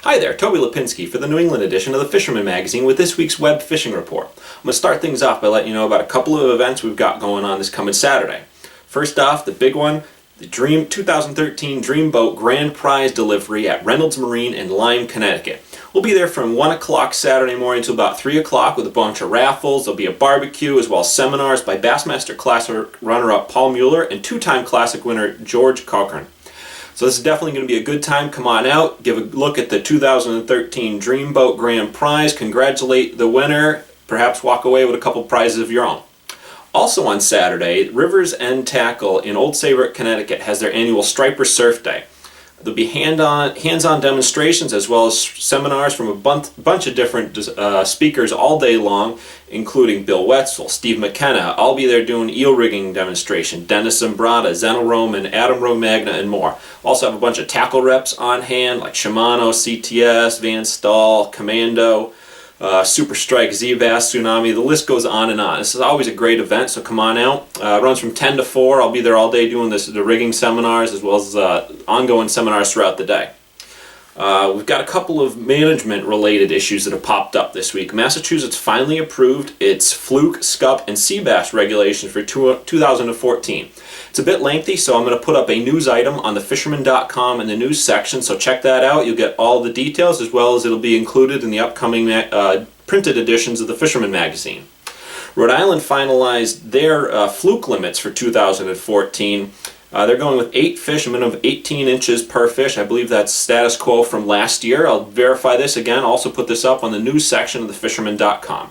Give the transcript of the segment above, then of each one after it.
Hi there, Toby Lapinski for the New England edition of the Fisherman magazine with this week's web fishing report. I'm going to start things off by letting you know about a couple of events we've got going on this coming Saturday. First off, the big one, the 2013 Dreamboat Grand Prize Delivery at Reynolds Marine in Lyme, Connecticut. We'll be there from 1 o'clock Saturday morning to about 3 o'clock with a bunch of raffles. There'll be a barbecue as well as seminars by Bassmaster Classic runner-up Paul Mueller and two-time Classic winner George Cochran. So this is definitely going to be a good time. Come on out, give a look at the 2013 Dreamboat Grand Prize, congratulate the winner, perhaps walk away with a couple prizes of your own. Also on Saturday, Rivers End Tackle in Old Saybrook, Connecticut has their annual Striper Surf Day. There'll be hands-on demonstrations as well as seminars from a bunch of different speakers all day long, including Bill Wetzel, Steve McKenna. I'll be there doing eel rigging demonstration, Dennis Zambrata, Zeno Roman, Adam Romagna, and more. Also have a bunch of tackle reps on hand like Shimano, CTS, Van Staal, Commando, Super Strike, Z-Bass, Tsunami, the list goes on and on. This is always a great event, so come on out. It runs from 10 to 4. I'll be there all day doing the rigging seminars as well as ongoing seminars throughout the day. We've got a couple of management-related issues that have popped up this week. Massachusetts finally approved its fluke, scup, and sea bass regulations for 2014. It's a bit lengthy, so I'm going to put up a news item on the Fisherman.com in the news section, so check that out. You'll get all the details as well as it'll be included in the upcoming printed editions of the Fisherman magazine. Rhode Island finalized their fluke limits for 2014. They're going with 8 fish, a minimum of 18 inches per fish. I believe that's status quo from last year. I'll verify this again. Also put this up on the news section of the Fisherman.com.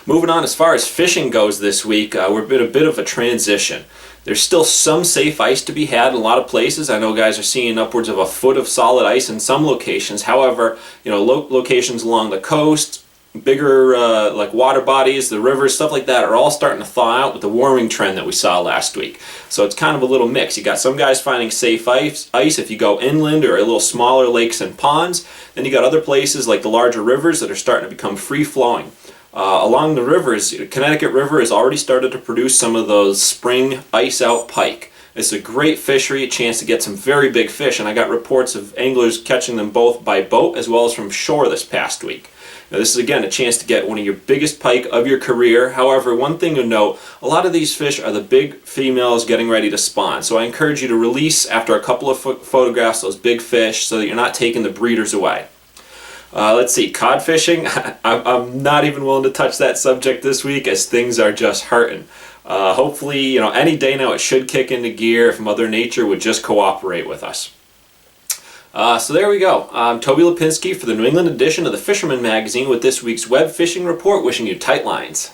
Moving on, as far as fishing goes this week, we're in a bit of a transition. There's still some safe ice to be had in a lot of places. I know guys are seeing upwards of a foot of solid ice in some locations. However, locations along the coast, bigger like water bodies, the rivers, stuff like that are all starting to thaw out with the warming trend that we saw last week. So it's kind of a little mix. You got some guys finding safe ice if you go inland or a little smaller lakes and ponds. Then you got other places like the larger rivers that are starting to become free-flowing. Along the rivers, Connecticut River has already started to produce some of those spring ice-out pike. It's a great fishery, a chance to get some very big fish, and I got reports of anglers catching them both by boat as well as from shore this past week. Now, this is again a chance to get one of your biggest pike of your career. However, one thing to note, a lot of these fish are the big females getting ready to spawn. So I encourage you to release after a couple of photographs those big fish so that you're not taking the breeders away. Let's see, cod fishing. I'm not even willing to touch that subject this week as things are just hurting. Hopefully, any day now it should kick into gear if Mother Nature would just cooperate with us. So there we go. I'm Toby Lapinski for the New England edition of the Fisherman magazine with this week's web fishing report, wishing you tight lines.